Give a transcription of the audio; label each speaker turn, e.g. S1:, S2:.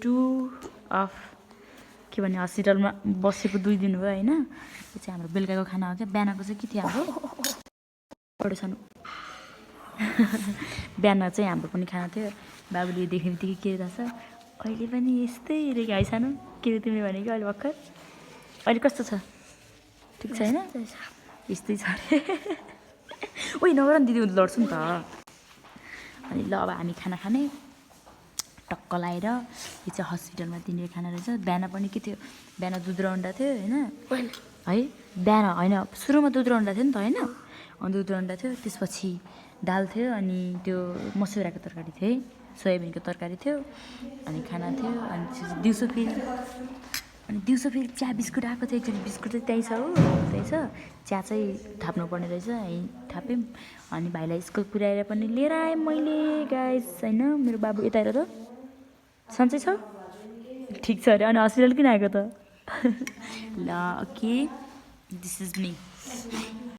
S1: To of के भन्ने हस्पिटलमा बसेको 2 दिन भयो होइन। यो चाहिँ हाम्रो बेलुकाको खाना हो क्या। बिहानको चाहिँ के थियो हाम्रो बडो सानो बिहान चाहिँ हाम्रो पनि खाना थियो। बाबुले देख्ने बित्तिकै के रहेछ अहिले पनि यस्तै रे है सानो के रे तिमीले भनेको अहिले भर्खर अहिले कस्तो छ ठिक छ होइन यस्तै छ अरे ओइ नगर नि दिदी लड्छु नि त। अनि ल अब हामी खाना खाने टक्क लाएर यो चाहिँ हस्पिटलमा दिने खाना रहेछ। बिहान पनि के थियो बिहान दुध र अन्डा थियो होइन है बिहान होइन सुरुमा दुध र अन्डा थियो नि त होइन। अनि दुध र अन्डा थियो त्यसपछि दाल थियो अनि त्यो मसुराको तरकारी थियो है सोयाबिनको तरकारी थियो अनि खाना थियो। अनि दिउँसो फेरि चिया बिस्कुट आएको थियो। एकचोटि बिस्कुट चाहिँ त्यहीँ छ हो त्यहीँ छ चिया चाहिँ थाप्नुपर्ने रहेछ यहीँ थाप्यौँ। अनि भाइलाई स्कुल पुर्याएर पनि लिएर आएँ मैले गाइस होइन। मेरो बाबु यता हेर त सन्चै छ ठिक छ अरे। अनि हस्पिटल किन आएको त ल ओके दिस इज मी।